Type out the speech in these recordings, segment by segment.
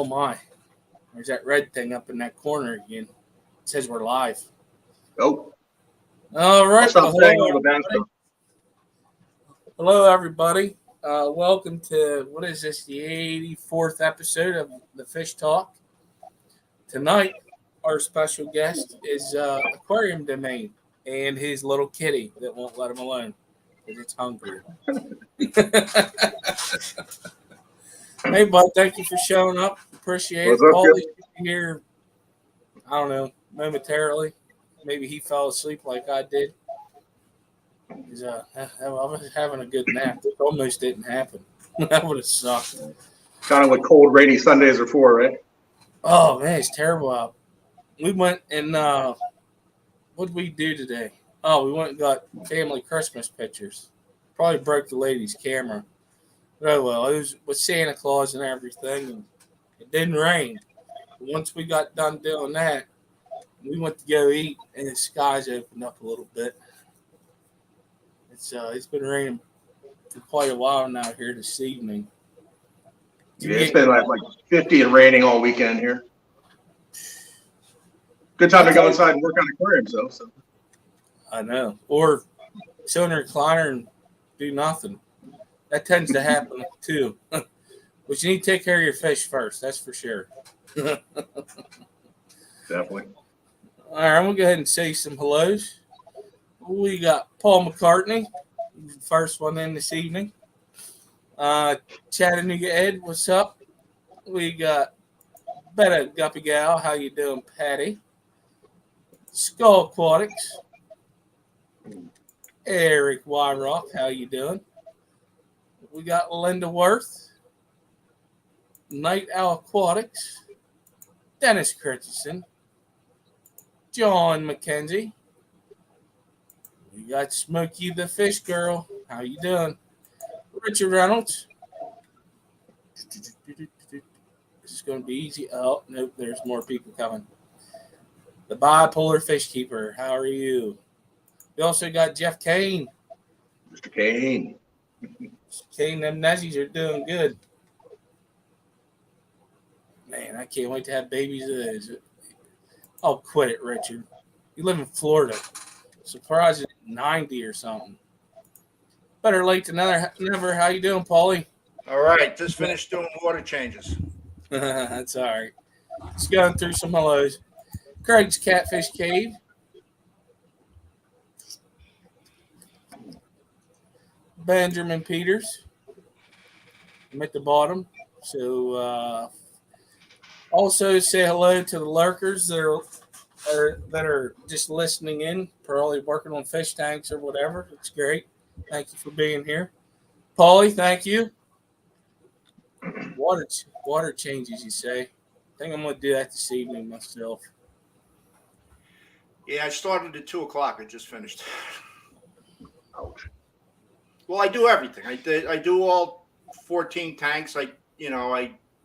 Oh my. There's that red thing up in that corner again. It says we're live. Oh. All right. Stop saying all the bad stuff. Hello, everybody. Welcome to, what is this, the 84th episode of the Fish Talk. Tonight, our special guest is AQUARIUMDOMAIN and his little kitty that won't let him alone because it's hungry. Hey, bud, thank you for showing up. Appreciate it. Paulie's here, I don't know, momentarily. Maybe he fell asleep like I did. I was having a good nap. It almost didn't happen. That would have sucked. Kind of what cold, rainy Sundays are for, right? Oh, man, it's terrible out. We went and what did we do today? Oh, we went and got family Christmas pictures. Probably broke the lady's camera. Oh, well, it was with Santa Claus and everything, and it didn't rain. But once we got done doing that, we went to go eat, and the skies opened up a little bit. It's been raining for quite a while now here this evening. Yeah, it's been like 50 and raining all weekend here. Good time to go inside and work on aquariums, though. So. I know. Or sit in a recliner and do nothing. That tends to happen too. But you need to take care of your fish first. That's for sure. Definitely. All right, I'm going to go ahead and say some hellos. We got Paul McCartney, first one in this evening. Chattanooga Ed, what's up? We got Betta Guppy Gal. How you doing, Patty? Skull Aquatics. Eric Wyrock, how you doing? We got Linda Worth. Night Owl Aquatics. Dennis Christensen. John McKenzie. We got Smokey the Fish Girl. How you doing? Richard Reynolds. This is going to be easy. Oh, nope, there's more people coming. The Bipolar Fish Keeper. How are you? We also got Jeff Kane. Mr. Kane. Kane, them Nezzies are doing good. Man, I can't wait to have babies of those. Oh, quit it, Richard. You live in Florida. Surprised at 90 or something. Better late than never. How you doing, Paulie? All right. Just finished doing water changes. That's all right. Just going through some hellos. Craig's Catfish Cave. Benjamin Peters. I'm at the bottom. So also say hello to the lurkers that are just listening in, probably working on fish tanks or whatever. It's great. Thank you for being here. Paulie, thank you. Water changes, you say. I think I'm going to do that this evening myself. Yeah, I started at 2 o'clock. I just finished. Ouch. Well, I do everything. I do all 14 tanks. I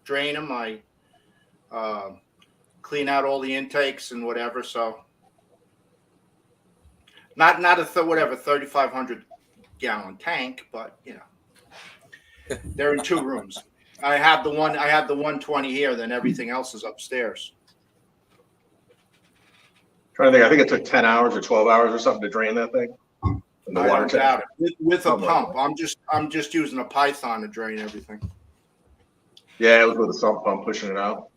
drain them. I clean out all the intakes and whatever. So not a 3,500 gallon tank, but they're in 2 rooms. I have the 120 here. Then everything else is upstairs. Trying to think. I think it took 10 hours or 12 hours or something to drain that thing. I don't doubt it. With a pump. I'm just using a Python to drain everything. Yeah, it was with a sump pump pushing it out.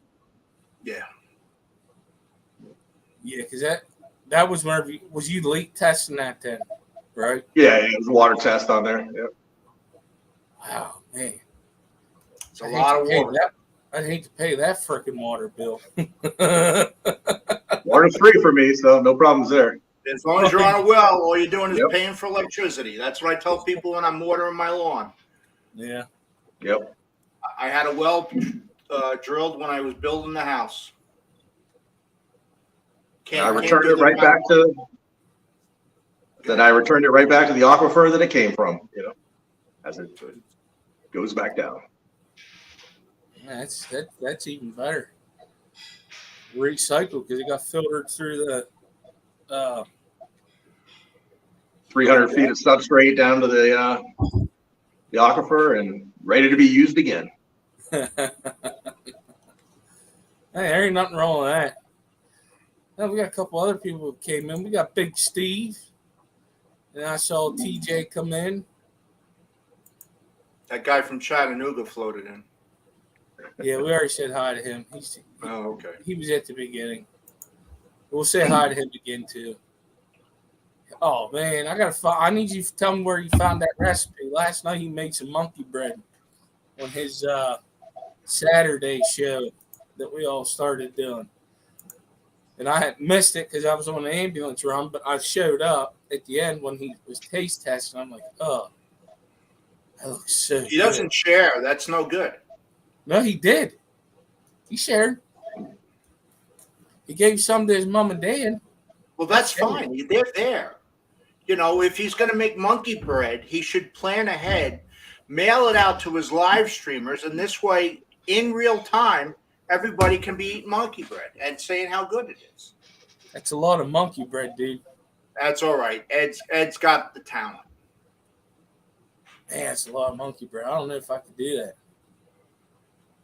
Yeah. Yeah, because that was was you leak testing that then, right? Yeah, it was a water test on there. Yeah. Wow, man. It's a lot of water. I'd hate to pay that freaking water bill. Water's free for me, so no problems there. As long as you're on a well, all you're doing is paying for electricity. That's what I tell people when I'm watering my lawn. Yeah. Yep. I had a well drilled when I was building the house. I returned it right back to the aquifer that it came from, as it goes back down. That's even better. Recycle because it got filtered through the 300 feet of substrate down to the aquifer and ready to be used again. Hey, there ain't nothing wrong with that. Now we got a couple other people who came in. We got Big Steve. And I saw TJ come in. That guy from Chattanooga floated in. Yeah, we already said hi to him. Oh, okay. He was at the beginning. We'll say hi to him again too. Oh man, I need you to tell me where you found that recipe. Last night he made some monkey bread on his Saturday show that we all started doing. And I had missed it because I was on the ambulance run, but I showed up at the end when he was taste testing. I'm like, oh, that looks so good. He doesn't share. That's no good. No, he did. He shared. He gave some to his mom and dad. Well, that's fine. They're there. You know, if he's going to make monkey bread, he should plan ahead, mail it out to his live streamers, and this way, in real time, everybody can be eating monkey bread and saying how good it is. That's a lot of monkey bread, dude. That's all right. Ed's got the talent. Man, that's a lot of monkey bread. I don't know if I could do that.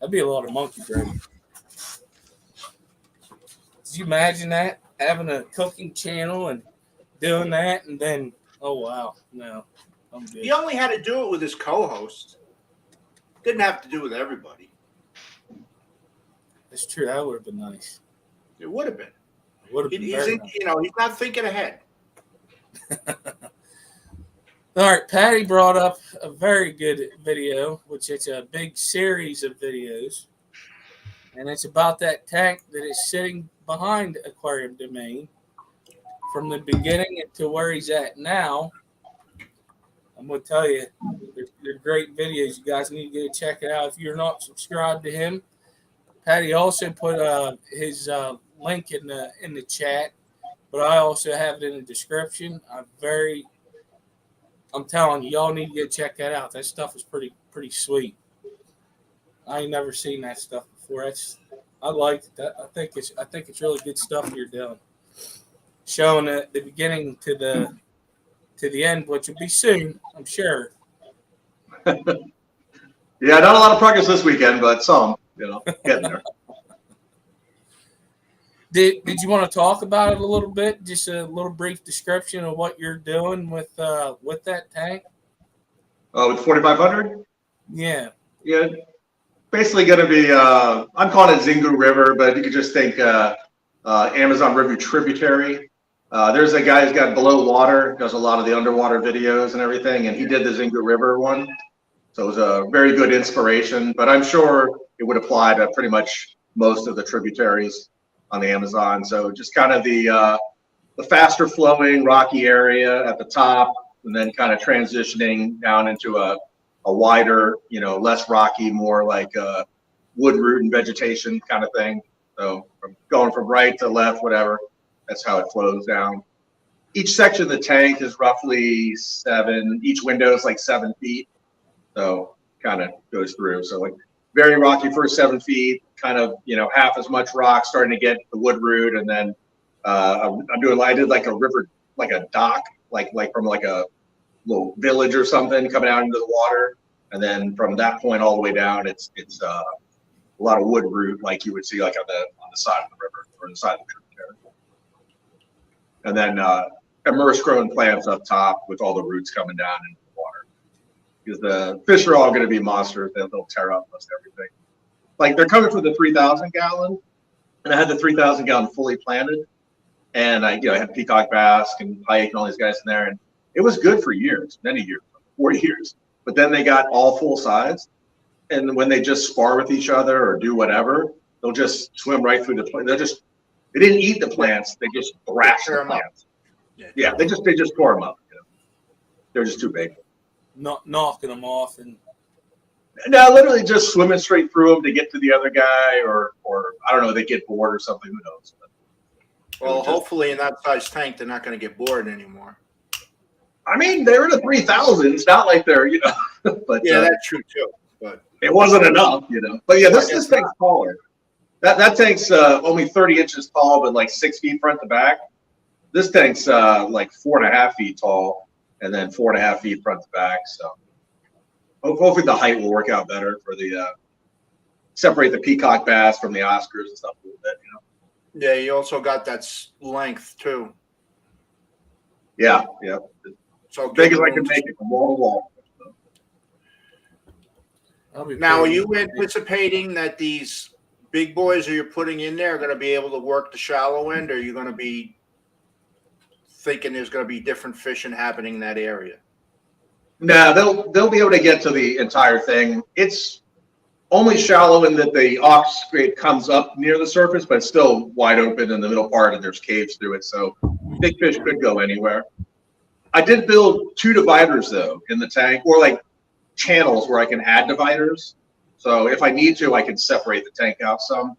That'd be a lot of monkey bread. Did you imagine that? Having a cooking channel and doing that, and then, oh, wow. No, I'm good. He only had to do it with his co-host. Didn't have to do it with everybody. That's true. That would have been nice. It would have been. It would have been very nice. You know, he's not thinking ahead. All right, Patty brought up a very good video, which is a big series of videos, and it's about that tank that is sitting behind Aquarium Domain from the beginning to where he's at now. I'm going to tell you, they're great videos. You guys need to go check it out. If you're not subscribed to him, Patty also put his link in the chat, but I also have it in the description. I'm telling you, y'all need to go check that out. That stuff is pretty sweet. I ain't never seen that stuff before. I liked that. I think it's really good stuff you're doing. Showing the beginning to the end, which will be soon, I'm sure. Yeah, not a lot of progress this weekend, but some, getting there. Did you want to talk about it a little bit? Just a little brief description of what you're doing with that tank? With 4,500? Yeah. Yeah. Basically going to be, I'm calling it Xingu River, but you could just think Amazon River tributary. There's a guy who's got Below Water, does a lot of the underwater videos and everything, and he did the Xingu River one. So it was a very good inspiration, but I'm sure it would apply to pretty much most of the tributaries on the Amazon. So just kind of the faster flowing rocky area at the top, and then kind of transitioning down into a wider, less rocky, more like wood root and vegetation kind of thing. So going from right to left, whatever, that's how it flows down. Each section of the tank is roughly each window is like 7 feet. So kind of goes through. So like very rocky first 7 feet, kind of, half as much rock starting to get the wood root. And then I did like a river, like a dock, like from like a little village or something coming out into the water. And then from that point all the way down, it's a lot of wood root, like you would see like on the side of the river or the side of the tributary. And then immersed growing plants up top with all the roots coming down into the water. Because the fish are all going to be monsters. They'll tear up most everything. Like they're coming for the 3,000 gallon, and I had the 3,000 gallon fully planted, and I had peacock bass and pike and all these guys in there, and it was good for years, many years, 4 years. But then they got all full size, and when they just spar with each other or do whatever, they'll just swim right through the plant. They didn't eat the plants; they just thrashed the plants. Yeah, they just tore them up. They're just too big. Not knocking them off and. No, literally just swimming straight through them to get to the other guy, or I don't know, they get bored or something. Who knows? Well, hopefully in that size tank, they're not going to get bored anymore. I mean, they're in the 3,000s. It's not like they're, But yeah, that's true too. But it wasn't enough, But yeah, this tank's taller. That tank's only 30 inches tall, but like 6 feet front to back. This tank's like 4.5 feet tall, and then 4.5 feet front to back. So. Hopefully the height will work out better for the separate the peacock bass from the Oscars and stuff a little bit, you know. Yeah, you also got that length too. Yeah. So Big as I can make it from wall to wall. Now, are you anticipating that these big boys that you're putting in there are going to be able to work the shallow end, or are you going to be thinking there's going to be different fishing happening in that area? Nah, they'll be able to get to the entire thing. It's only shallow in that the aux grade comes up near the surface, but it's still wide open in the middle part, and there's caves through it, so big fish could go anywhere. I did build 2 dividers though in the tank, or like channels where I can add dividers. So if I need to, I can separate the tank out some,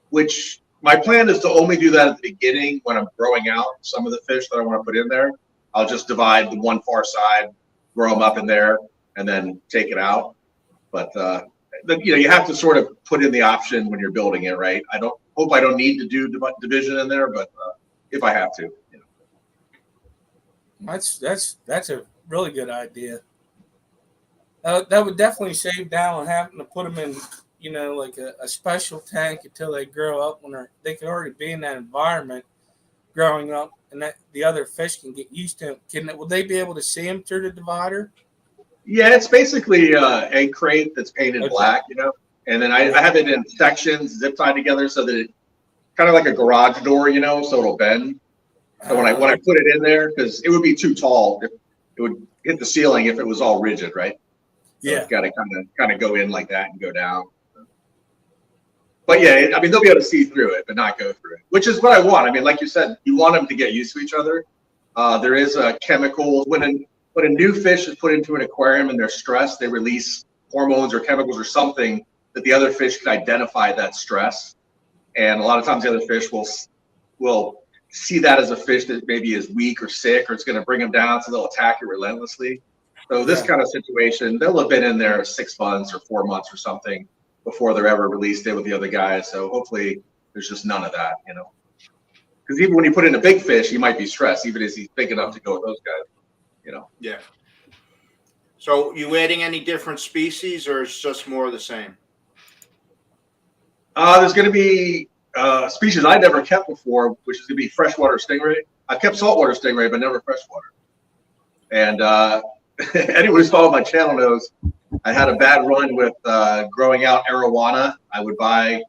which my plan is to only do that at the beginning when I'm growing out some of the fish that I want to put in there. I'll just divide the one far side, grow them up in there, and then take it out. But you know, you have to sort of put in the option when you're building it, right? I don't need to do division in there, but if I have to, you know. That's a really good idea. That would definitely save down on having to put them in, you know, like a special tank until they grow up, when they can already be in that environment growing up, and that the other fish can get used to them. Will they be able to see them through the divider? Yeah, it's basically a crate that's painted black, you know, and then I have it in sections, zip tied together so that it kind of like a garage door, you know, so it'll bend. So when I put it in there, because it would be too tall, it would hit the ceiling if it was all rigid, right? So Yeah, it's got to kind of go in like that and go down. But yeah, I mean, they'll be able to see through it, but not go through it, which is what I want. I mean, like you said, you want them to get used to each other. There is a chemical when a new fish is put into an aquarium and they're stressed, they release hormones or chemicals or something that the other fish can identify that stress. And a lot of times the other fish will see that as a fish that maybe is weak or sick, or it's going to bring them down, so they'll attack it relentlessly. So this kind of situation, they'll have been in there 6 months or 4 months or something before they're ever released in with the other guys. So hopefully there's just none of that, you know. Because even when you put in a big fish, he might be stressed, even if he's big enough to go with those guys, you know. Yeah. So you adding any different species, or it's just more of the same? There's going to be species I never kept before, which is going to be freshwater stingray. I've kept saltwater stingray, but never freshwater. And anyone who's followed my channel knows I had a bad run with growing out arowana. I would buy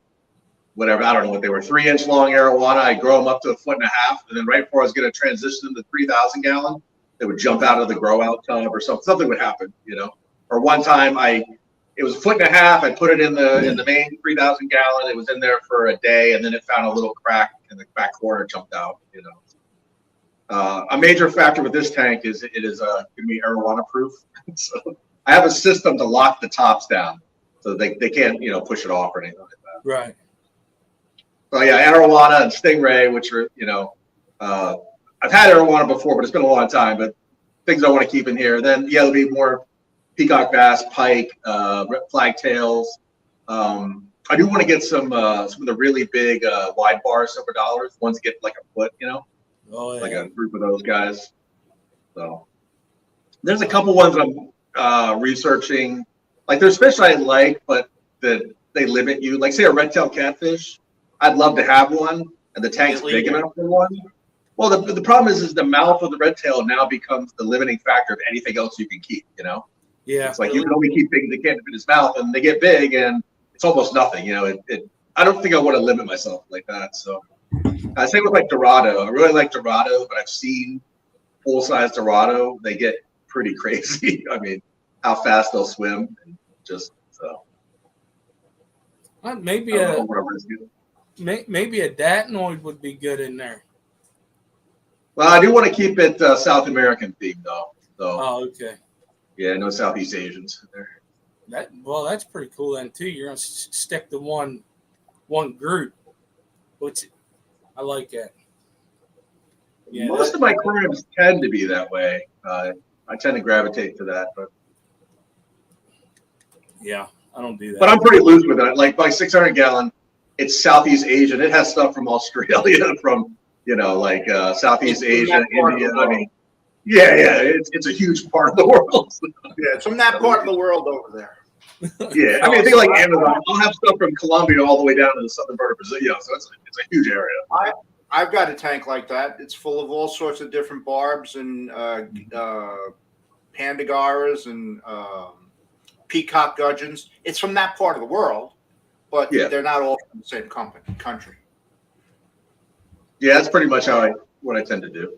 whatever, I don't know what they were, 3-inch long arowana. I'd grow them up to 1.5 foot, and then right before I was going to transition to 3,000 gallon, they would jump out of the grow out tub or something. Something would happen, you know. Or one time it was 1.5 foot. I put it in the main 3,000 gallon. It was in there for a day, and then it found a little crack in the back corner, jumped out, you know. A major factor with this tank is it is going to be arowana proof. So I have a system to lock the tops down so they can't, you know, push it off or anything like that. right. So yeah, arowana and stingray, which are, you know, I've had arowana before, but it's been a long time. But things I want to keep in here. Then yeah, there'll be more peacock bass, pike, flagtails. I do want to get some of the really big wide bar silver dollars. Ones get like a foot, you know. Oh, yeah. Like a group of those guys. So there's a couple ones I'm researching. Like there's fish I like, but that they limit you. Like say a red-tailed catfish, I'd love to have one, and the tank's big enough for one. Well, the problem is the mouth of the red tail now becomes the limiting factor of anything else you can keep. You know. Yeah. It's like you can only keep things that can't fit in his mouth, and they get big, and it's almost nothing. You know. I don't think I want to limit myself like that. So. Same with like Dorado. I really like Dorado, but I've seen full-size Dorado. They get pretty crazy. I mean, how fast they'll swim, and just so. Maybe a datinoid would be good in there. Well, I do want to keep it South American themed though. So. Oh, okay. Yeah, no Southeast Asians in there. That's pretty cool then too. You're gonna stick to one group, which. I like it. Yeah, most of my aquariums tend to be that way. I tend to gravitate to that, but yeah, I don't do that. But I'm pretty loose with it. Like my 600 gallon, it's Southeast Asian. It has stuff from Australia, from like Southeast Asia, India. I mean, yeah, it's a huge part of the world. Yeah, it's from that part of the world over there. Yeah, I mean, think like Amazon. I'll have stuff from Colombia all the way down to the southern part of Brazil. Yeah, so it's a huge area. I've got a tank like that. It's full of all sorts of different barbs and pandagaras and peacock gudgeons. It's from that part of the world, but they're not all from the same country. Yeah, that's pretty much what I tend to do.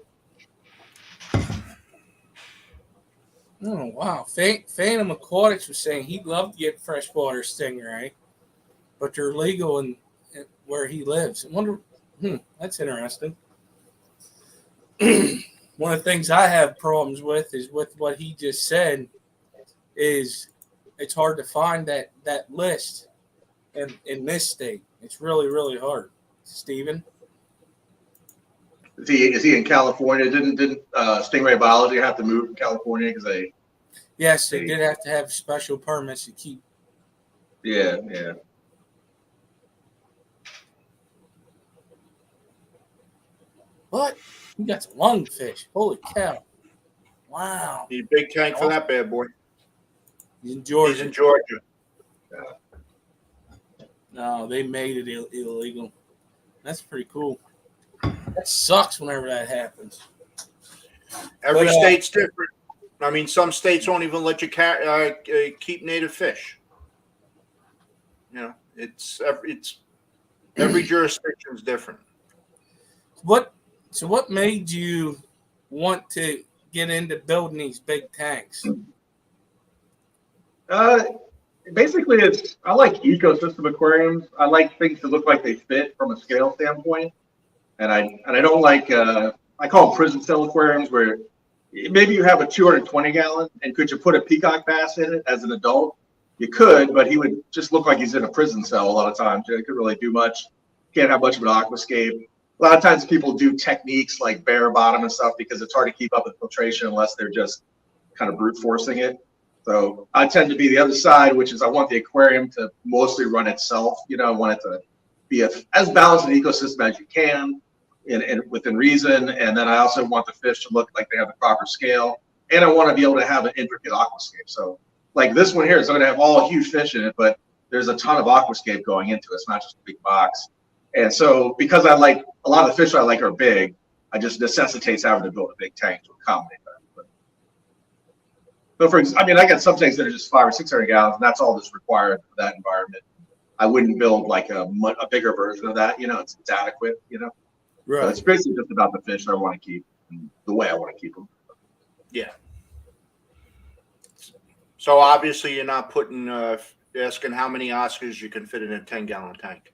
Oh, wow. Phantom Aquatics was saying he'd love to get freshwater stingray, but they're legal in where he lives. I wonder, that's interesting. One of the things I have problems with is with what he just said is it's hard to find that list in this state. It's really, really hard. Stephen? Is he in California? Didn't Stingray Biology have to move from California because they? Yes, they did have to have special permits to keep. Yeah. What? You got some lungfish. Holy cow. Wow. Need a big tank for that bad boy. He's in Georgia. He's in Georgia. No, they made it illegal. That's pretty cool. That sucks whenever that happens. Every state's different. I mean, some states won't even let you keep native fish. You know, it's every jurisdiction is different. So what made you want to get into building these big tanks? Basically, I like ecosystem aquariums. I like things that look like they fit from a scale standpoint, and I don't like I call them prison cell aquariums where maybe you have a 220 gallon, and could you put a peacock bass in it as an adult? You could, but he would just look like he's in a prison cell a lot of times. He couldn't really do much. Can't have much of an aquascape. A lot of times people do techniques like bare bottom and stuff because it's hard to keep up with filtration unless they're just kind of brute forcing it. So I tend to be the other side, which is I want the aquarium to mostly run itself. You know, I want it to be as balanced an ecosystem as you can and within reason. And then I also want the fish to look like they have the proper scale. And I want to be able to have an intricate aquascape. So like this one here is going to have all huge fish in it, but there's a ton of aquascape going into it. It's not just a big box. And so because I like a lot of the fish I like are big, I just necessitates having to build a big tank to accommodate that. But I got some tanks that are just 500 or 600 gallons, and that's all that's required for that environment. I wouldn't build like a bigger version of that. You know, it's adequate. You know, right? So it's basically just about the fish I want to keep and the way I want to keep them. Yeah. So obviously, you're not putting asking how many Oscars you can fit in a 10-gallon tank.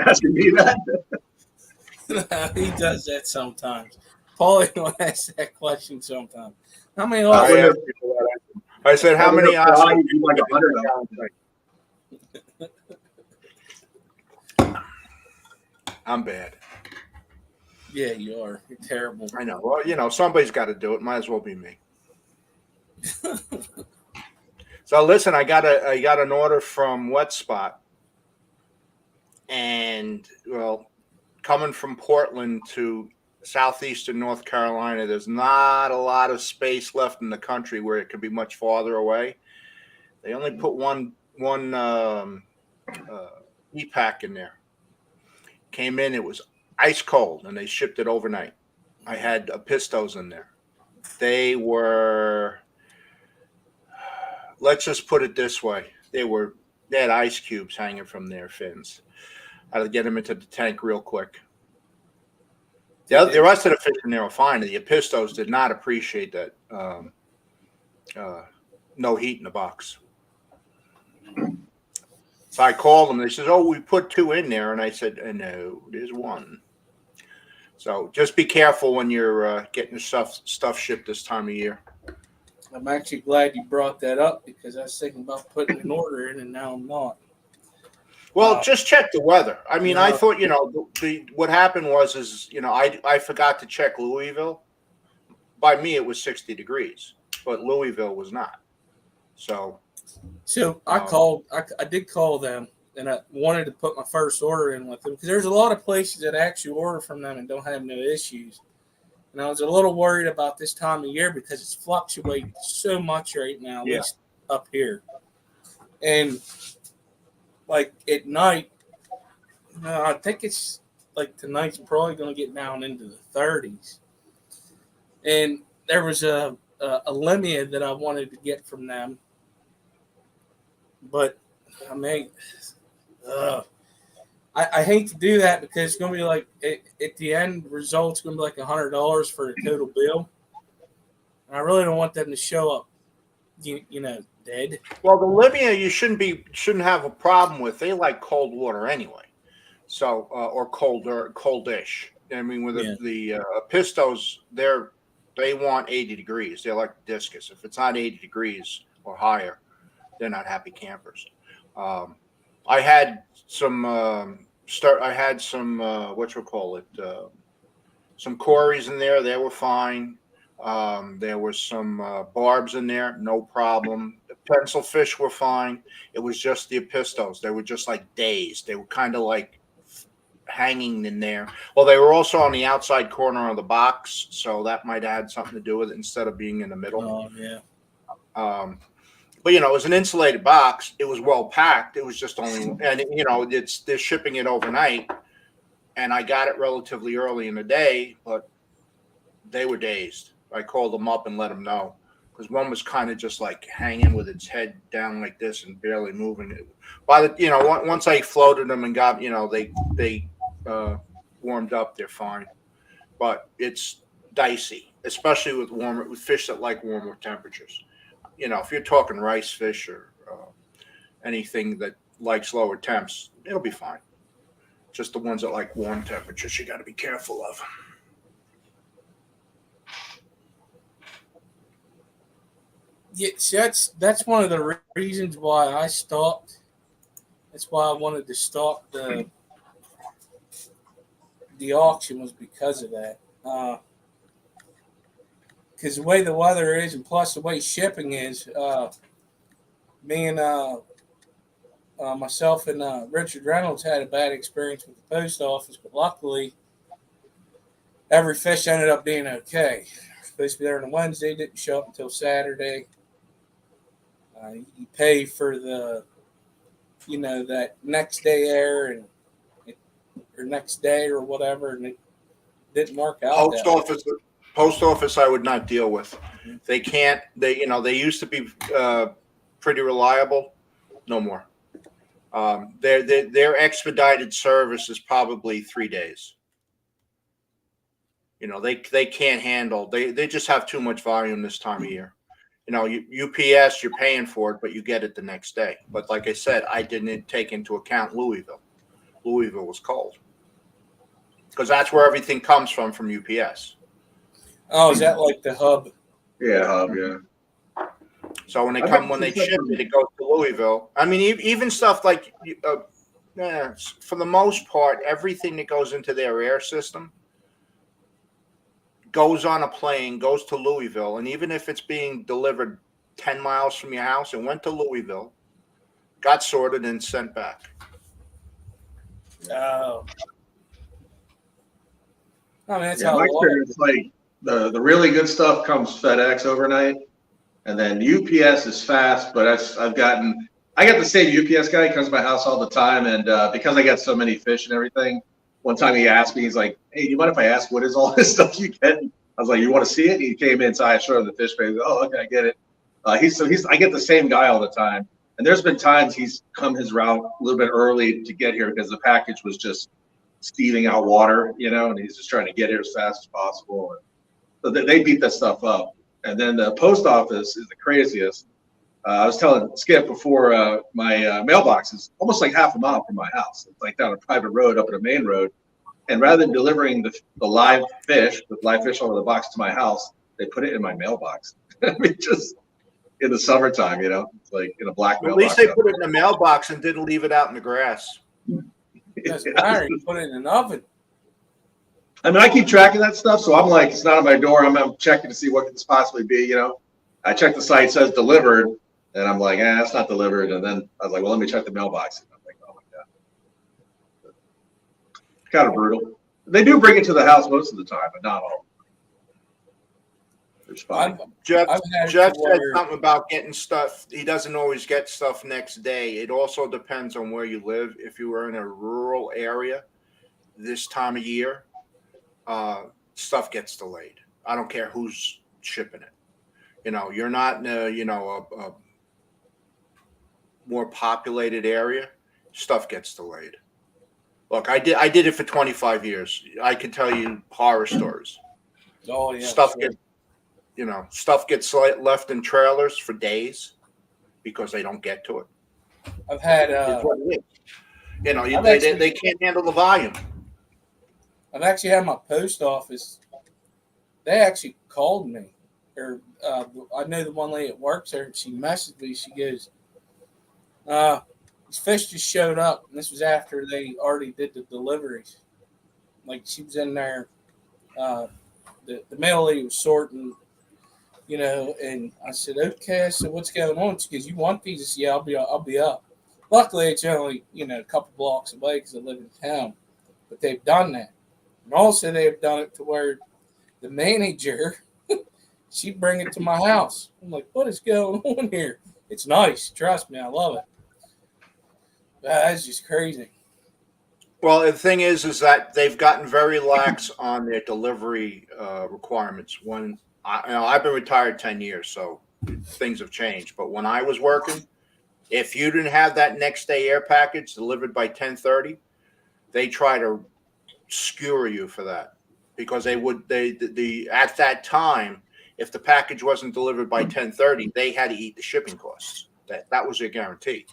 Asking me that. He does that sometimes. Paulie will ask that question sometimes. How many Oscars? I said, how many Oscars? Like 100. I'm bad. Yeah, you are. You're terrible. I know. Well, you know, somebody's got to do it. Might as well be me. So listen, I got an order from Wet Spot. And, well, coming from Portland to southeastern North Carolina, there's not a lot of space left in the country where it could be much farther away. They only put one e-pack in there. Came in, it was ice cold, and they shipped it overnight. I had pistos in there. They were, let's just put it this way, they had ice cubes hanging from their fins. I had to get them into the tank real quick. The rest of the fish in there were fine. The pistos did not appreciate that no heat in the box. So I called them. They said, "Oh, we put 2 in there," and I said, "No, there's 1." So just be careful when you're getting your stuff shipped this time of year. I'm actually glad you brought that up because I was thinking about putting an order in, and now I'm not. Well, just check the weather. I mean, I thought, you know, what happened was you know, I forgot to check Louisville. By me, it was 60 degrees, but Louisville was not. So I did call them, and I wanted to put my first order in with them because there's a lot of places that actually order from them and don't have no issues. And I was a little worried about this time of year because it's fluctuating so much right now, at least up here. And like at night, I think it's like tonight's probably going to get down into the 30s. And there was a limia that I wanted to get from them, but I mean, I hate to do that because it's going to be like at the end result's going to be like $100 for a total bill, and I really don't want them to show up, you know, dead. Well, the Limia you shouldn't have a problem with. They like cold water anyway, so or coldish. I mean, with the pistos, they want 80 degrees. They're like discus. If it's not 80 degrees or higher, they're not happy campers. I had some some quarries in there. They were fine. There was some barbs in there, no problem. The pencil fish were fine. It was just the apistos. They were just like dazed. They were kind of like hanging in there. Well, they were also on the outside corner of the box, so that might have had something to do with it instead of being in the middle. Oh, yeah. But, it was an insulated box. It was well packed. It was just only, and, they're shipping it overnight. And I got it relatively early in the day, but they were dazed. I called them up and let them know. Because one was kind of just like hanging with its head down like this and barely moving. Once I floated them and got, they warmed up, they're fine. But it's dicey, especially with fish that like warmer temperatures. If you're talking rice fish or anything that likes lower temps, it'll be fine. Just the ones that like warm temperatures, you got to be careful of. Yeah, see, that's one of the reasons why I stopped. That's why I wanted to stop the auction, was because of that. Because the way the weather is, and plus the way shipping is, me and myself and Richard Reynolds had a bad experience with the post office, but luckily every fish ended up being okay. Supposed to be there on a Wednesday, didn't show up until Saturday. You pay for the, that next day air or next day or whatever, and it didn't work out. Post office, I would not deal with. Mm-hmm. They can't. They used to be pretty reliable. No more. Their expedited service is probably 3 days. They can't handle. They just have too much volume this time of year. UPS, you're paying for it, but you get it the next day. But like I said, I didn't take into account Louisville. Louisville was cold because that's where everything comes from UPS. Oh, is that like the hub? Yeah, hub, yeah. So when they ship it, it goes to Louisville. I mean, even stuff like, for the most part, everything that goes into their air system goes on a plane, goes to Louisville, and even if it's being delivered 10 miles from your house, it went to Louisville, got sorted, and sent back. Oh. I mean, that's how my experience, like the really good stuff comes FedEx overnight, and then UPS is fast, but I got the same UPS guy. He comes to my house all the time, and because I got so many fish and everything, one time he asked me, he's like, "Hey, do you mind if I ask what is all this stuff you get?" I was like, "You want to see it?" He came in, so I showed him the fish bag. Oh, okay, I get it. I get the same guy all the time, and there's been times he's come his route a little bit early to get here because the package was just steaming out water, and he's just trying to get here as fast as possible. And so they beat that stuff up. And then the post office is the craziest. I was telling Skip before, my mailbox is almost like half a mile from my house. It's like down a private road up at a main road. And rather than delivering the live fish, with live fish over the box to my house, they put it in my mailbox. I mean, just in the summertime, it's like in a black mailbox. At least they put it in a mailbox and didn't leave it out in the grass. That's fire. You put it in an oven. I mean, I keep track of that stuff, so I'm like, it's not on my door. I'm checking to see what could this possibly be, I check the site, it says delivered, and I'm like, it's not delivered. And then I was like, well, let me check the mailbox. And I'm like, oh my God. Kind of brutal. They do bring it to the house most of the time, but not all. It's fine. Jeff, I've had it Jeff to said where- something about getting stuff. He doesn't always get stuff next day. It also depends on where you live. If you are in a rural area this time of year, stuff gets delayed. I don't care who's shipping it. You know, you're not in a more populated area, stuff gets delayed. Look, I did it for 25 years. I can tell you horror stories. Oh yeah, Stuff sure. stuff gets left in trailers for days because they don't get to it. I've had It's what it is. You know, they can't handle the volume. I've actually had my post office. They actually called me, or I know the one lady that works there. She messaged me. She goes, "This fish just showed up," and this was after they already did the deliveries. Like she was in there. The mail lady was sorting, and I said, "Okay." I said, "What's going on?" She goes, "You want these?" I said, "Yeah, I'll be up." Luckily, it's only a couple blocks away because I live in town, but they've done that. And also, they've done it to where the manager, she'd bring it to my house. I'm like, what is going on here? It's nice. Trust me, I love it. That's just crazy. Well, the thing is that they've gotten very lax on their delivery requirements. I've been retired 10 years, so things have changed. But when I was working, if you didn't have that next day air package delivered by 10:30, they try to skewer you for that because at that time, if the package wasn't delivered by 10:30, they had to eat the shipping costs. That was their guarantee.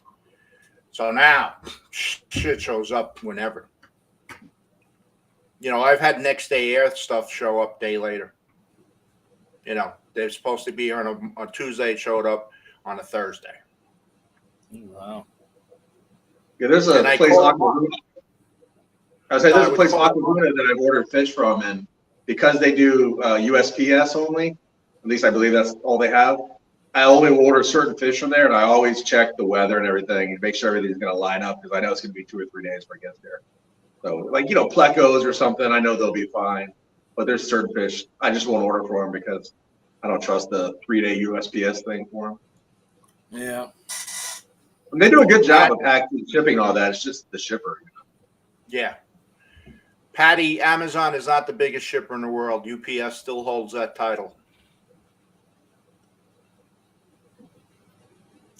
So now shit shows up whenever. I've had next day air stuff show up day later. They're supposed to be here on a Tuesday. It showed up on a Thursday. Wow. Yeah, there's a place Aqua. I was saying there's a place Aqua that I've ordered fish from, and because they do USPS only, at least I believe that's all they have. I only will order certain fish from there, and I always check the weather and everything and make sure everything's going to line up because I know it's going to be 2 or 3 days before it gets there. So, like, plecos or something, I know they'll be fine. But there's certain fish I just won't order for them because I don't trust the 3-day USPS thing for them. Yeah. And they do a good job of packing, shipping, all that. It's just the shipper. Yeah. Patty, Amazon is not the biggest shipper in the world. UPS still holds that title.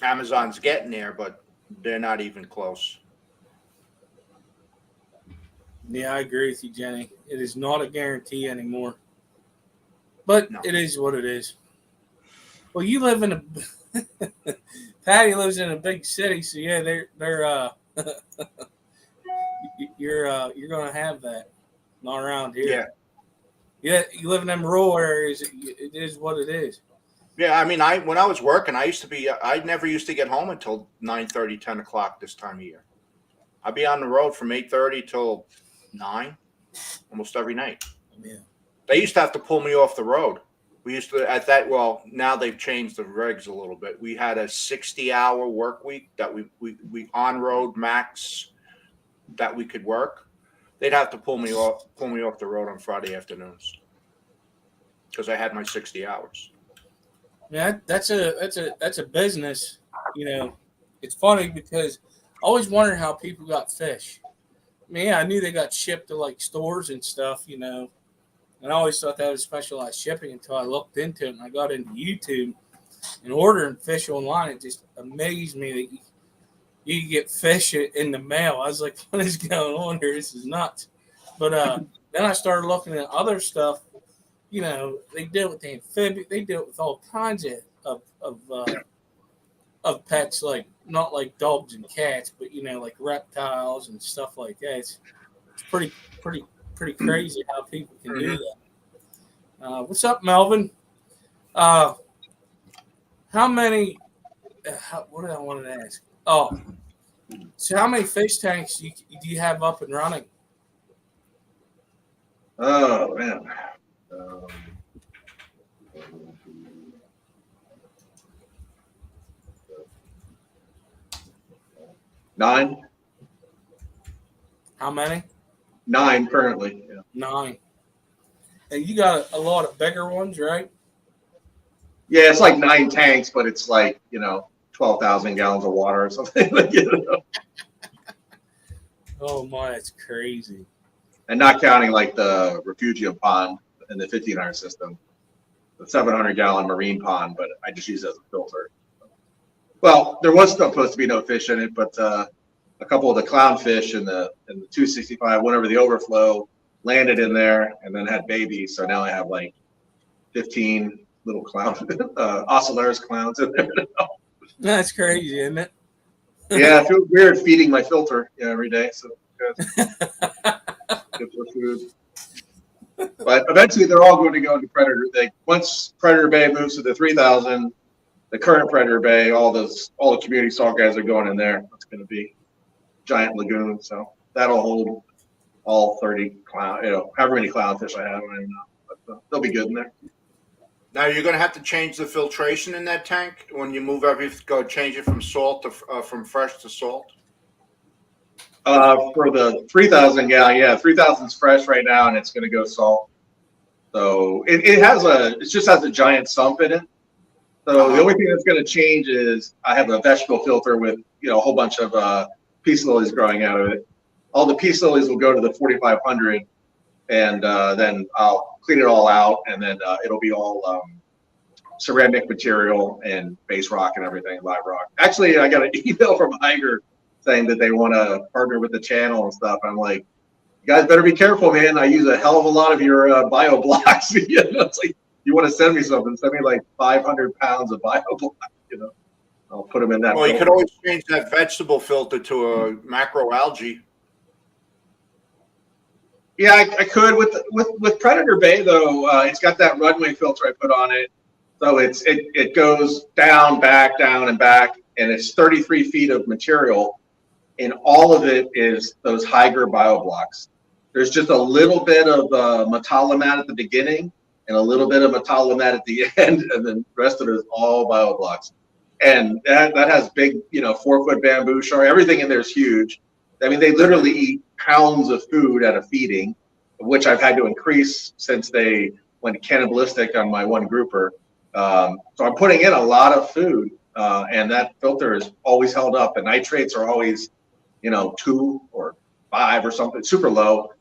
Amazon's getting there, but they're not even close. Yeah, I agree with you, Jenny. It is not a guarantee anymore. But It is what it is. Well, you live in a Patty lives in a big city, so yeah, they're you're gonna have that. Not around here. Yeah, you live in them rural areas. It is what it is. Yeah, I mean, when I was working, I never used to get home until 9:30, 10 o'clock this time of year. I'd be on the road from 8:30 till 9, almost every night. Yeah. They used to have to pull me off the road. We used to now they've changed the regs a little bit. We had a 60-hour work week that we on road max that we could work. They'd have to pull me off the road on Friday afternoons because I had my 60 hours. Yeah, that's a business. It's funny because I always wondered how people got fish. I mean, yeah, I knew they got shipped to like stores and stuff, and I always thought that was specialized shipping until I looked into it and I got into YouTube and ordering fish online. It just amazed me that you could get fish in the mail. I was like, what is going on here? This is nuts. But then I started looking at other stuff. They deal with the amphibian. They deal with all kinds of pets, like not like dogs and cats, but like reptiles and stuff like that. It's pretty crazy how people can do that. What's up, Melvin? How many? What did I want to ask? Oh, so how many fish tanks do you have up and running? Oh man. 9. How many? 9 currently. Yeah. 9. And you got a lot of bigger ones, right? Yeah, it's like 9 tanks, but it's like 12,000 gallons of water or something. Oh my, it's crazy. And not counting like the refugium pond in the 1500 system, the 700-gallon marine pond, but I just use it as a filter. Well, there was supposed to be no fish in it, but a couple of the clownfish in the 265 went over the overflow, landed in there, and then had babies. So now I have like 15 little clown Ocellaris clowns in there. That's crazy, isn't it? Yeah, it feels weird feeding my filter every day. So good for food. But eventually, they're all going to go into Predator. Once Predator Bay moves to the 3,000, the current Predator Bay, all the community salt guys are going in there. It's going to be giant lagoon, so that'll hold all 30 clown, however many clownfish I have, I don't even know, but they'll be good in there. Now you're going to have to change the filtration in that tank when you move change it from salt to from fresh to salt. For the 3,000 gallon, yeah, 3,000's fresh right now, and it's going to go salt. So it just has a giant sump in it. So the only thing that's going to change is I have a vegetable filter with a whole bunch of peace lilies growing out of it. All the peace lilies will go to the 4,500, and then I'll clean it all out, and then it'll be all ceramic material and base rock and everything, live rock. Actually, I got an email from Iger saying that they want to partner with the channel and stuff. I'm like, you guys better be careful, man. I use a hell of a lot of your bio blocks. It's like, you want to send me something, send me like 500 pounds of bio blocks, I'll put them in that. Well, you could always change that vegetable filter to a macroalgae. Yeah, I could with Predator Bay though. It's got that runway filter I put on it, so it goes down, back, down, and back, and it's 33 feet of material, and all of it is those Higer bio blocks. There's just a little bit of metalamat at the beginning and a little bit of metalamat at the end, and then the rest of it is all bio blocks. And that has big, 4-foot bamboo shark. Everything in there is huge. I mean, they literally eat pounds of food at a feeding, which I've had to increase since they went cannibalistic on my one grouper. So I'm putting in a lot of food, and that filter is always held up. The nitrates are always, 2 or 5 or something, super low.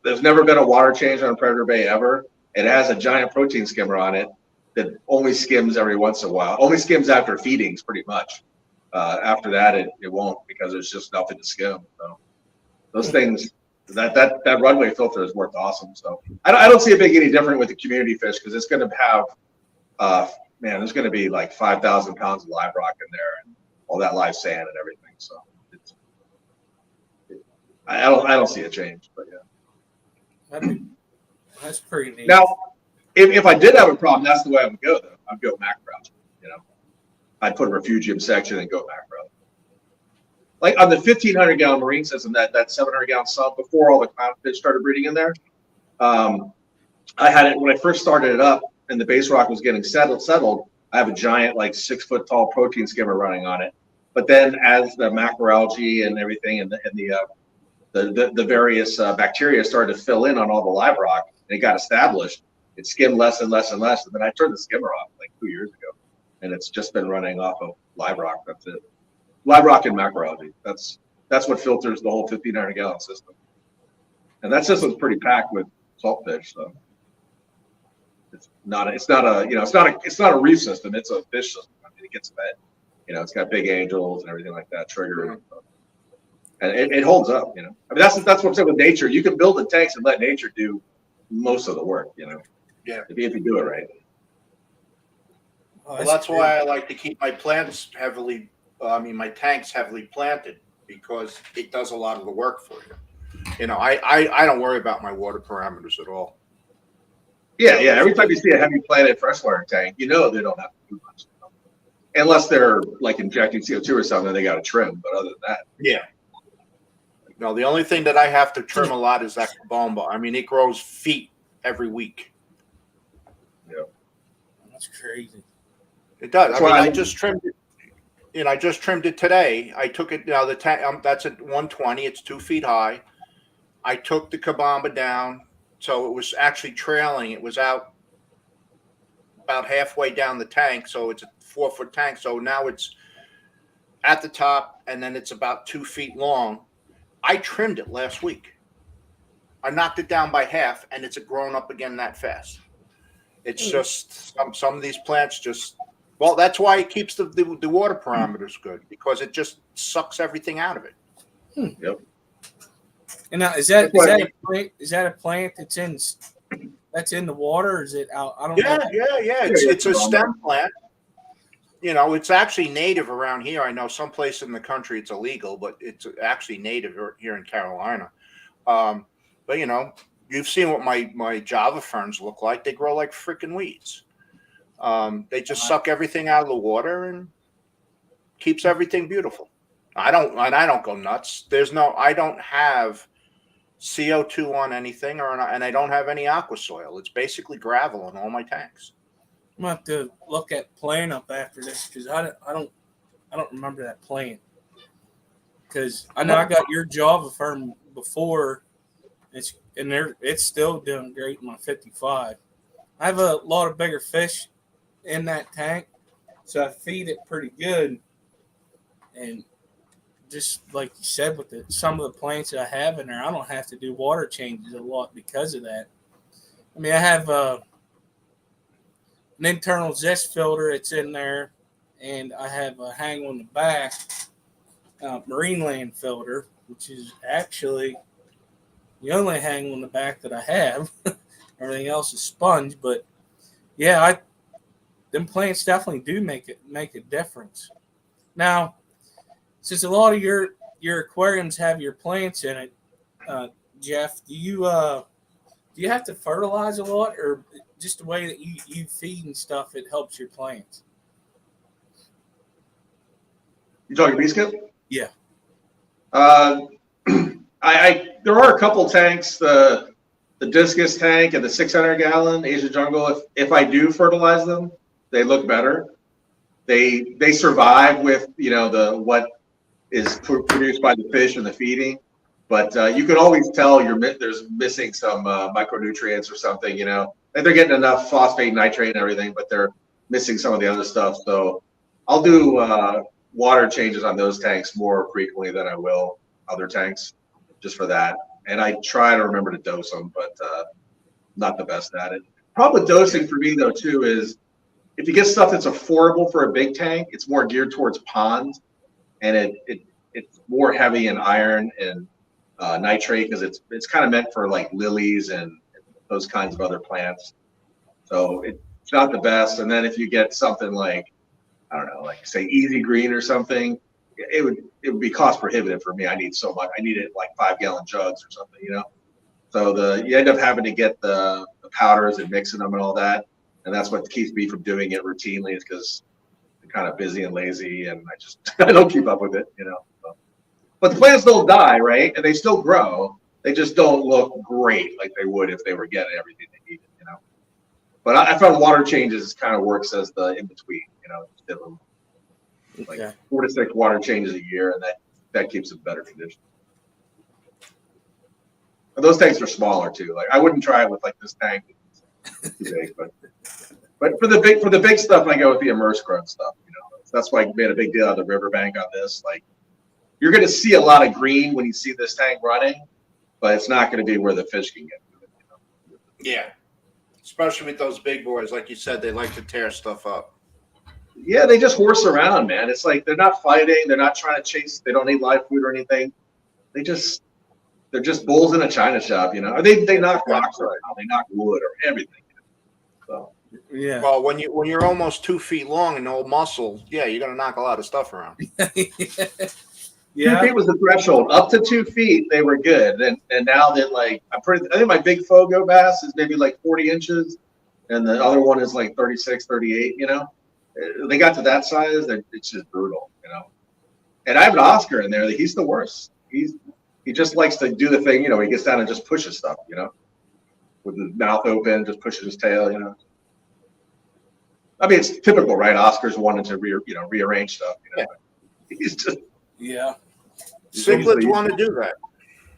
There's never been a water change on Predator Bay ever. It has a giant protein skimmer on it that only skims every once in a while. Only skims after feedings, pretty much. After that, it won't, because there's just nothing to skim. So those things, that runway filter has worked awesome. So I don't see it being any different with the community fish, because it's going to have, there's going to be like 5,000 pounds of live rock in there and all that live sand and everything. So I don't see a change, but yeah. That's pretty neat. Now, if I did have a problem, that's the way I would go, though. I'd go macro. I'd put a refugium section and go macro. Like on the 1,500 gallon marine system, that 700 gallon sump, before all the clownfish started breeding in there, I had it when I first started it up and the base rock was getting settled. I have a giant, like 6-foot tall protein skimmer running on it. But then as the macroalgae and everything and the various bacteria started to fill in on all the live rock, and it got established, it skimmed less and less and less. And then I turned the skimmer off like 2 years ago, and it's just been running off of live rock. That's it. Live rock and macroalgae. That's what filters the whole 1,500 gallon system. And that system's pretty packed with saltfish. So it's not a reef system. It's a fish system. I mean, it gets fed. It's got big angels and everything like that, trigger. And it holds up. I mean, that's what I'm saying with nature. You can build the tanks and let nature do most of the work. Yeah. If you do it right. Well, that's why I like to keep my my tanks heavily planted, because it does a lot of the work for you. I don't worry about my water parameters at all. Yeah. Every time you see a heavy planted freshwater tank, they don't have to do much. Unless they're like injecting CO2 or something, they got to trim. But other than that, yeah. No, the only thing that I have to trim a lot is that bomba. I mean, it grows feet every week. Yeah, that's crazy. It does. I just trimmed it. I just trimmed it today. I took it. Now the tank that's at 120. It's 2 feet high. I took the kabamba down, so it was actually trailing. It was out about halfway down the tank, so it's a 4-foot tank. So now it's at the top, and then it's about 2 feet long. I trimmed it last week. I knocked it down by half, and it's grown up again that fast. It's just some of these plants just, well, that's why it keeps the water parameters good, because it just sucks everything out of it. Yep. And now, is that a plant? Is that a plant that's in the water? Or is it out? I don't know. Yeah. It's a stem plant. You know, it's actually native around here. I know some place in the country it's illegal, but it's actually native here in Carolina. But you know, you've seen what my Java ferns look like. They grow like freaking weeds. They just suck everything out of the water and keeps everything beautiful. I don't go nuts. I don't have CO2 on anything, and I don't have any aqua soil. It's basically gravel in all my tanks. I'm gonna have to look at plant up after this because I don't remember that plant. Because I know I got your Java fern before, it's still doing great in my 55. I have a lot of bigger fish in that tank, so I feed it pretty good. And just like you said, with some of the plants that I have in there, I don't have to do water changes a lot because of that. I mean, I have an internal zest filter. It's in there, and I have a hang on the back marine land filter, which is actually the only hang on the back that I have. Everything else is sponge, but yeah, them plants definitely do make a difference. Now, since a lot of your aquariums have your plants in it, Jeff, do you have to fertilize a lot, or just the way that you feed and stuff, it helps your plants? You talking B-skip? Yeah. There are a couple tanks, the discus tank and the 600-gallon Asia Jungle. If I do fertilize them, they look better. They survive with what is produced by the fish and the feeding, but you can always tell there's missing some micronutrients or something. And they're getting enough phosphate, nitrate, and everything, but they're missing some of the other stuff. So I'll do water changes on those tanks more frequently than I will other tanks, just for that. And I try to remember to dose them, but not the best at it. Problem with dosing for me though too is if you get stuff that's affordable for a big tank, it's more geared towards ponds, and it's more heavy in iron and nitrate because it's kind of meant for like lilies and those kinds of other plants. So it's not the best. And then if you get something like, I don't know, like say Easy Green or something, it would be cost prohibitive for me. I need so much. I need it like 5-gallon jugs or something, So you end up having to get the powders and mixing them and all that. And that's what keeps me from doing it routinely, is because I'm kind of busy and lazy, and I don't keep up with it, So. But the plants don't die, right? And they still grow. They just don't look great like they would if they were getting everything they needed, But I found water changes kind of works as the in between, just give them like 4 to 6 water changes a year, and that keeps them in better condition. And those tanks are smaller too. Like I wouldn't try it with like this tank. It's too big, but for the big stuff, I go with the immersed growth stuff. That's why I made a big deal out of the riverbank on this. Like you're going to see a lot of green when you see this tank running, but it's not going to be where the fish can get to it. Yeah, especially with those big boys, like you said, they like to tear stuff up. Yeah, they just horse around, man. It's like they're not fighting. They're not trying to chase. They don't eat live food or anything. They're just bulls in a china shop, Or they knock rocks around. They knock wood or everything. So yeah. Well, when you're almost 2 feet long and no muscle, yeah, you're gonna knock a lot of stuff around. Yeah. 2 feet was the threshold. Up to 2 feet, they were good. And now that I think my big Fogo bass is maybe like 40 inches, and the other one is like 36, 38. They got to that size, it's just brutal, And I have an Oscar in there that he's the worst. He just likes to do the thing, he gets down and just pushes stuff, with his mouth open, just pushes his tail, I mean, it's typical, right? Oscar's wanting to rearrange stuff, He's just Cichlids want to do that.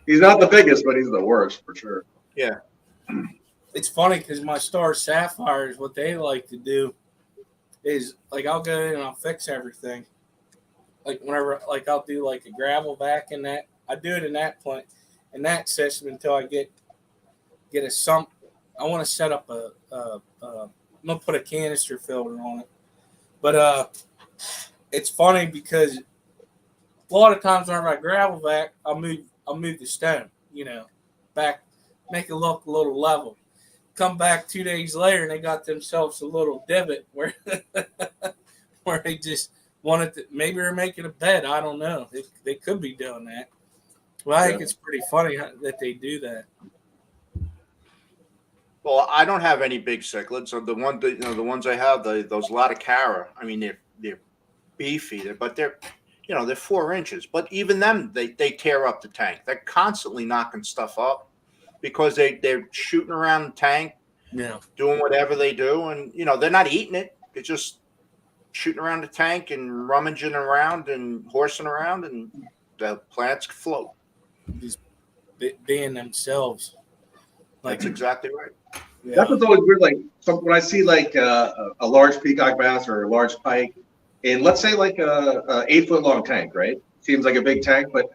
He's not the biggest, but he's the worst for sure. Yeah. it's funny because my Star Sapphires, what they like to do is like I'll go in and I'll fix everything. Like whenever, like I'll do like a gravel vac in that. I do it in that plant, in that system until I get a sump. I want to set up I'm gonna put a canister filter on it. But it's funny because a lot of times whenever I gravel vac, I'll move the stone, back, make it look a little level. Come back 2 days later and they got themselves a little divot where where they just wanted to, maybe they're making a bed. I don't know. They could be doing that. Well, I think it's pretty funny that they do that. Well, I don't have any big cichlids. So the ones I have, those Laticara, I mean, they're beefy, but they're 4 inches. But even them, they tear up the tank. They're constantly knocking stuff up because they're shooting around the tank, doing whatever they do, and they're not eating it. They're just shooting around the tank and rummaging around and horsing around, and the plants float. Just being themselves. That's exactly right. Yeah. That's what's always weird. Like when I see like a large peacock bass or a large pike, and let's say like a 8-foot long tank, right? Seems like a big tank, but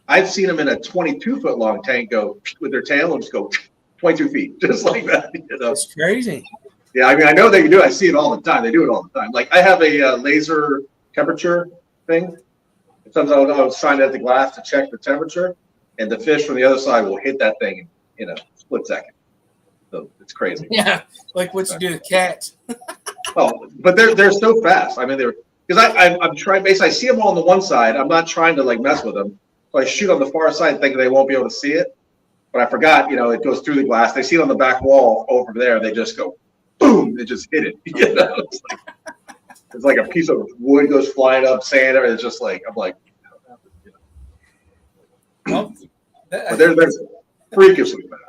I've seen them in a 22-foot long tank go with their tail and just go 22 feet, just like that. It's crazy. Yeah, I mean, I know they can do it. I see it all the time. They do it all the time. Like I have a laser temperature thing. Sometimes I'll shine at the glass to check the temperature, and the fish from the other side will hit that thing in a split second. So it's crazy. Yeah, like what you do to cats. Oh, but they're so fast. I mean, because I'm trying. Basically, I see them all on the one side. I'm not trying to like mess with them. So I shoot on the far side, thinking they won't be able to see it. But I forgot. It goes through the glass. They see it on the back wall over there. They just go, boom! They just hit it. It's like a piece of wood goes flying up, sand. It's just like I'm like. Well, but they're freakishly fast.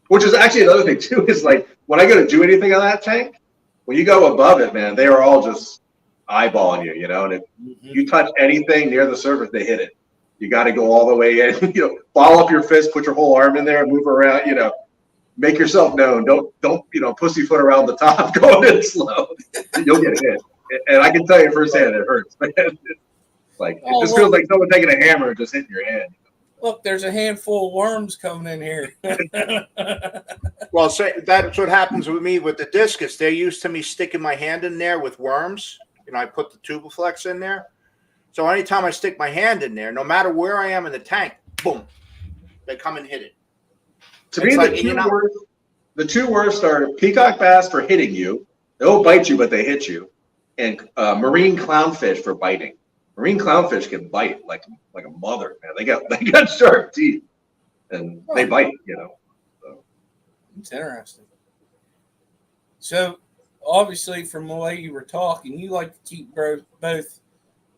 Which is actually another thing too, is like when I go to do anything on that tank, when you go above it, man, they are all just eyeballing you, and if you touch anything near the surface, they hit it. You got to go all the way in, ball up your fist, put your whole arm in there and move around, make yourself known. Don't, pussyfoot around the top, going in slow. You'll get hit. And I can tell you firsthand, it hurts, man. It just feels like someone taking a hammer and just hitting your head. Look, there's a handful of worms coming in here. Well, that's what happens with me with the discus. They're used to me sticking my hand in there with worms. I put the Tubiflex in there. So anytime I stick my hand in there, no matter where I am in the tank, boom, they come and hit it. To me, the two worst are peacock bass for hitting you. They won't bite you, but they hit you. And marine clownfish for biting. Marine clownfish can bite like a mother, man. They got sharp teeth, and they bite. So. It's interesting. So, obviously, from the way you were talking, you like to keep both